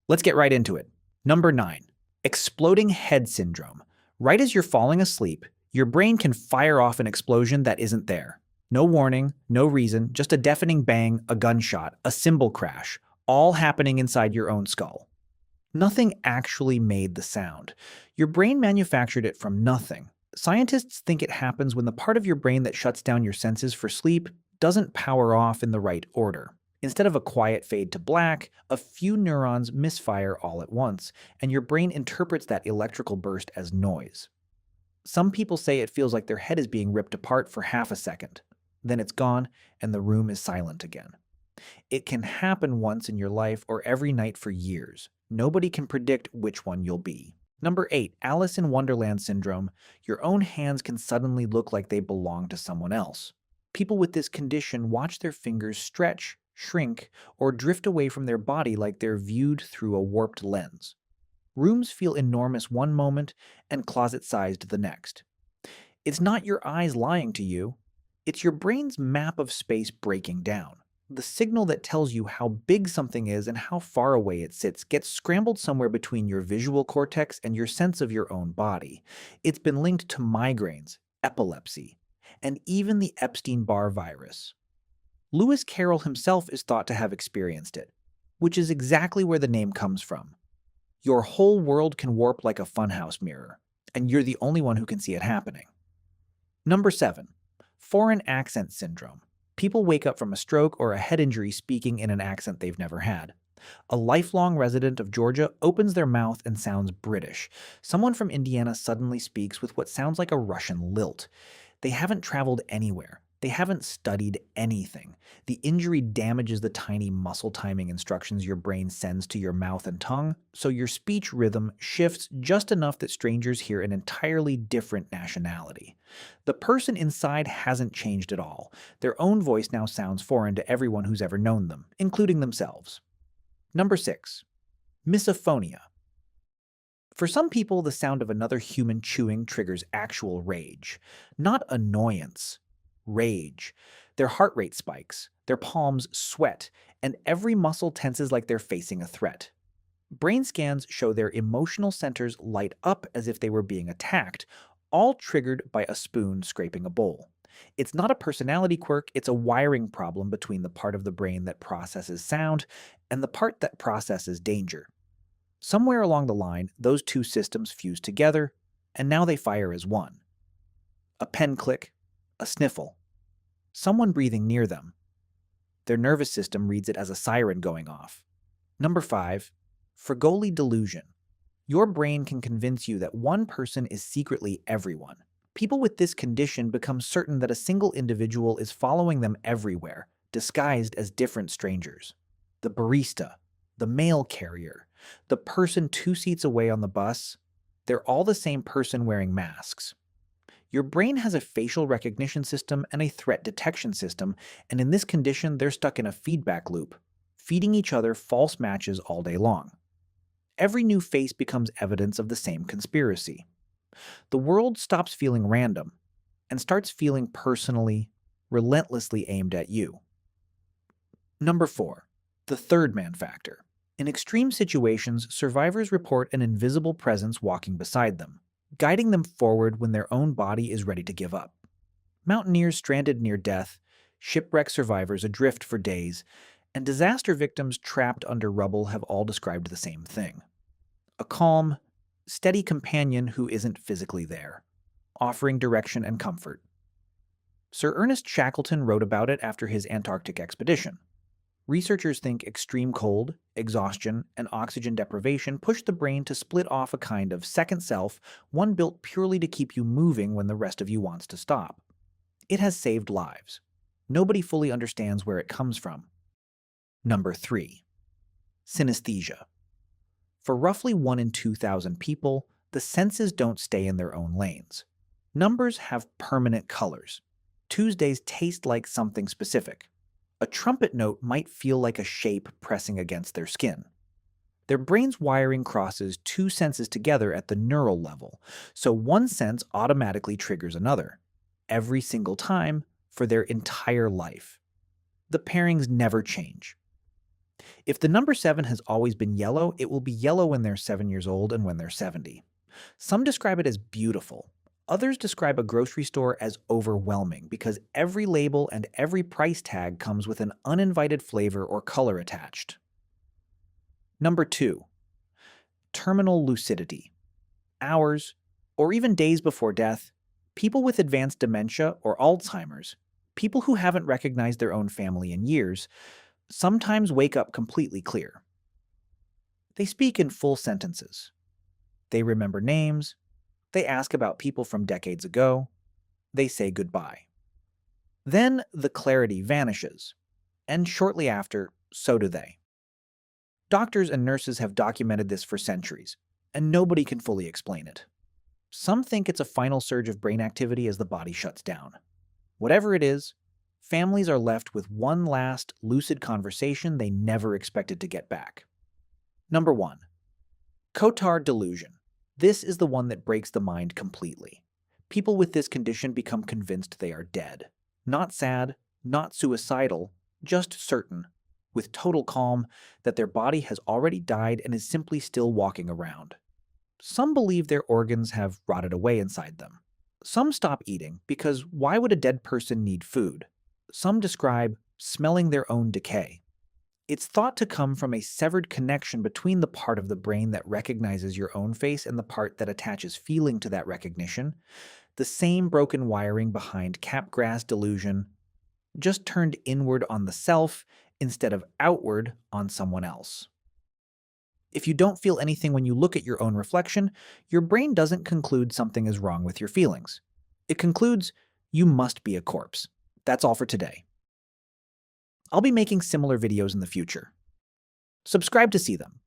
Let's get right into it. Number 9, exploding head syndrome. Right as you're falling asleep, your brain can fire off an explosion that isn't there. No warning, no reason, just a deafening bang, a gunshot, a cymbal crash, all happening inside your own skull. Nothing actually made the sound. Your brain manufactured it from nothing. Scientists think it happens when the part of your brain that shuts down your senses for sleep doesn't power off in the right order. Instead of a quiet fade to black, a few neurons misfire all at once, and your brain interprets that electrical burst as noise. Some people say it feels like their head is being ripped apart for half a second. Then it's gone, and the room is silent again. It can happen once in your life or every night for years. Nobody can predict which one you'll be. Number 8, Alice in Wonderland syndrome. Your own hands can suddenly look like they belong to someone else. People with this condition watch their fingers stretch, shrink, or drift away from their body like they're viewed through a warped lens. Rooms feel enormous one moment and closet-sized the next. It's not your eyes lying to you. It's your brain's map of space breaking down. The signal that tells you how big something is and how far away it sits gets scrambled somewhere between your visual cortex and your sense of your own body. It's been linked to migraines, epilepsy, and even the Epstein-Barr virus. Lewis Carroll himself is thought to have experienced it, which is exactly where the name comes from. Your whole world can warp like a funhouse mirror, and you're the only one who can see it happening. Number 7, foreign accent syndrome. People wake up from a stroke or a head injury speaking in an accent they've never had. A lifelong resident of Georgia opens their mouth and sounds British. Someone from Indiana suddenly speaks with what sounds like a Russian lilt. They haven't traveled anywhere. They haven't studied anything. The injury damages the tiny muscle timing instructions your brain sends to your mouth and tongue, so your speech rhythm shifts just enough that strangers hear an entirely different nationality. The person inside hasn't changed at all. Their own voice now sounds foreign to everyone who's ever known them, including themselves. Number 6, misophonia. For some people, the sound of another human chewing triggers actual rage, not annoyance. Rage. Their heart rate spikes, their palms sweat, and every muscle tenses like they're facing a threat. Brain scans show their emotional centers light up as if they were being attacked, all triggered by a spoon scraping a bowl. It's not a personality quirk, it's a wiring problem between the part of the brain that processes sound and the part that processes danger. Somewhere along the line, those two systems fuse together, and now they fire as one. A pen click, a sniffle, someone breathing near them. Their nervous system reads it as a siren going off. Number 5, Fregoli Delusion. Your brain can convince you that one person is secretly everyone. People with this condition become certain that a single individual is following them everywhere, disguised as different strangers. The barista, the mail carrier, the person 2 seats away on the bus, they're all the same person wearing masks. Your brain has a facial recognition system and a threat detection system, and in this condition, they're stuck in a feedback loop, feeding each other false matches all day long. Every new face becomes evidence of the same conspiracy. The world stops feeling random and starts feeling personally, relentlessly aimed at you. Number 4, the third man factor. In extreme situations, survivors report an invisible presence walking beside them, guiding them forward when their own body is ready to give up. Mountaineers stranded near death, shipwreck survivors adrift for days, and disaster victims trapped under rubble have all described the same thing. A calm, steady companion who isn't physically there, offering direction and comfort. Sir Ernest Shackleton wrote about it after his Antarctic expedition. Researchers think extreme cold, exhaustion, and oxygen deprivation push the brain to split off a kind of second self, one built purely to keep you moving when the rest of you wants to stop. It has saved lives. Nobody fully understands where it comes from. Number 3, synaesthesia. For roughly 1 in 2,000 people, the senses don't stay in their own lanes. Numbers have permanent colors. Tuesdays taste like something specific. A trumpet note might feel like a shape pressing against their skin. Their brain's wiring crosses 2 senses together at the neural level, so one sense automatically triggers another, every single time for their entire life. The pairings never change. If the number 7 has always been yellow, it will be yellow when they're 7 years old and when they're 70. Some describe it as beautiful. Others describe a grocery store as overwhelming because every label and every price tag comes with an uninvited flavor or color attached. Number 2. Terminal lucidity. Hours, or even days before death, people with advanced dementia or Alzheimer's, people who haven't recognized their own family in years, sometimes wake up completely clear. They speak in full sentences. They remember names. They ask about people from decades ago. They say goodbye. Then the clarity vanishes, and shortly after, so do they. Doctors and nurses have documented this for centuries, and nobody can fully explain it. Some think it's a final surge of brain activity as the body shuts down. Whatever it is, families are left with one last lucid conversation they never expected to get back. Number 1. Cotard Delusion. This is the one that breaks the mind completely. People with this condition become convinced they are dead. Not sad, not suicidal, just certain, with total calm, that their body has already died and is simply still walking around. Some believe their organs have rotted away inside them. Some stop eating because why would a dead person need food? Some describe smelling their own decay. It's thought to come from a severed connection between the part of the brain that recognizes your own face and the part that attaches feeling to that recognition, the same broken wiring behind Capgras delusion, just turned inward on the self instead of outward on someone else. If you don't feel anything when you look at your own reflection, your brain doesn't conclude something is wrong with your feelings. It concludes you must be a corpse. That's all for today. I'll be making similar videos in the future. Subscribe to see them.